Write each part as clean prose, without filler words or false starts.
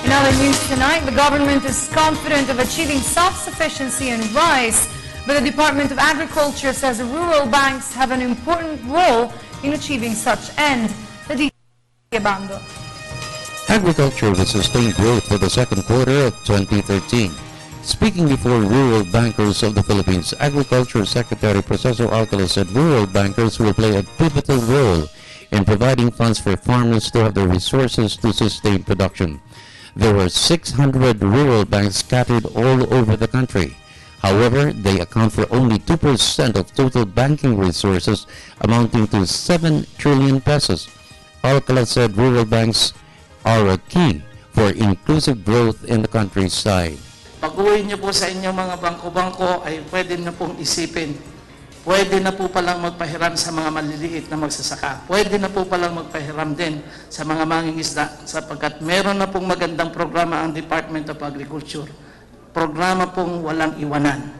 In other news tonight, the government is confident of achieving self-sufficiency in rice, but the Department of Agriculture says rural banks have an important role in achieving such end. The Abando. Agriculture will sustain growth for the second quarter of 2013. Speaking before rural bankers of the Philippines, Agriculture Secretary Professor Alcala said rural bankers will play a pivotal role in providing funds for farmers to have the resources to sustain production. There were 600 rural banks scattered all over the country. However, they account for only 2% of total banking resources, amounting to 7 trillion pesos. Alcala said rural banks are a key for inclusive growth in the countryside. Pag-uwi niyo po sa inyong mga bangko-bangko ay pwede na pong isipin. Pwede na po palang magpahiram sa mga maliliit na magsasaka. Pwede na po palang magpahiram din sa mga mangingisda sapagkat meron na pong magandang programa ang Department of Agriculture. Programa pong walang iwanan.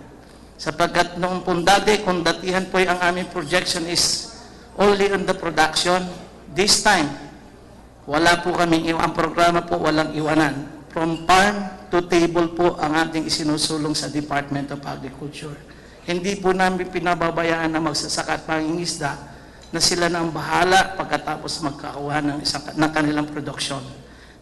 Sapagkat noong pong dati, kung datihan po ang aming projection is only on the production, this time, wala po kami, ang programa po walang iwanan. From farm to table po ang ating isinusulong sa Department of Agriculture. Hindi po namin pinababayaan na magsasaka at mangingisda na sila na ang bahala pagkatapos magkakuha ng kanilang production.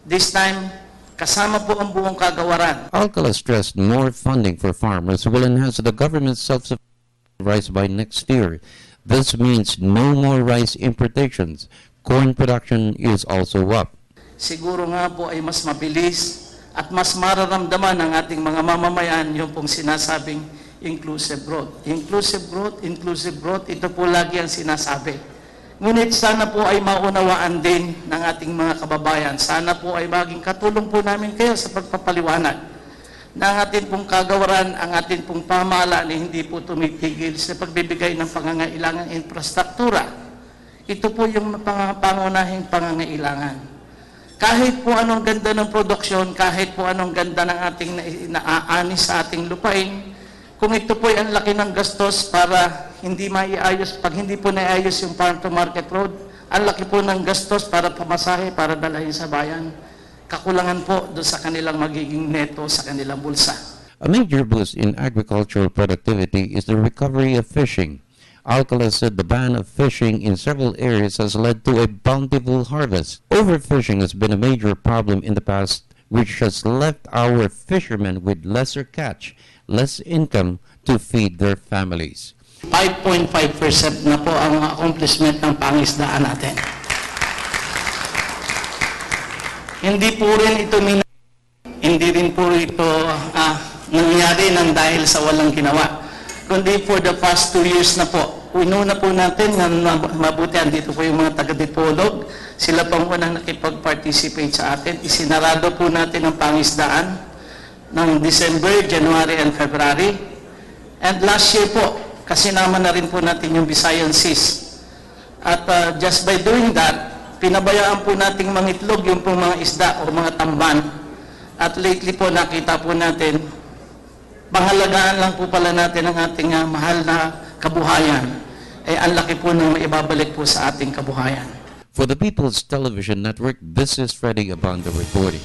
This time, kasama po ang buong kagawaran. Alcala stressed more funding for farmers will enhance the government's self-sufficiency rice by next year. This means no more rice importations. Corn production is also up. Siguro nga po ay mas mabilis at mas mararamdaman ng ating mga mamamayan yung pong sinasabing inclusive growth. Inclusive growth, ito po lagi ang sinasabi. Ngunit sana po ay maunawaan din ng ating mga kababayan. Sana po ay maging katulong po namin kayo sa pagpapaliwanag na ang ating pong kagawaran, ang ating pong pamahalaan ay hindi po tumitigil sa pagbibigay ng pangangailangang infrastruktura. Ito po yung pangunahing pangangailangan. Kahit po anong ganda ng produksyon, kahit po anong ganda ng ating naaani sa ating lupain, kung ito po ay ang laki ng gastos para hindi maiayos, pag hindi po naiayos yung farm to market road, ang laki po ng gastos para pamasahe, para dalahin sa bayan. Kakulangan po doon sa kanilang magiging neto sa kanilang bulsa. A major boost in agricultural productivity is the recovery of fishing. Alcala said the ban of fishing in several areas has led to a bountiful harvest. Overfishing has been a major problem in the past, which has left our fishermen with lesser catch, less income to feed their families. 5.5% na po ang accomplishment ng pangisdaan natin. Hindi po rin ito hindi rin po ito nangyari nang dahil sa walang ginawa. Kundi for the past 2 years na po. Ununa po natin na mabuti, andito po yung mga taga-Dipolog. Sila pang unang nakipag-participate sa atin. Isinarado po natin ang pangisdaan ng December, January, and February. And last year po, kasi naman na rin po natin yung Visayan Seas. At just by doing that, pinabayaan po nating mangitlog yung pong mga isda o mga tamban. At lately po nakita po natin, pangalagaan lang po pala natin ang ating mahal na kabuhayan. Ang laki po ng maibabalik po sa ating kabuhayan. For the People's Television Network, this is Freddy Abando reporting.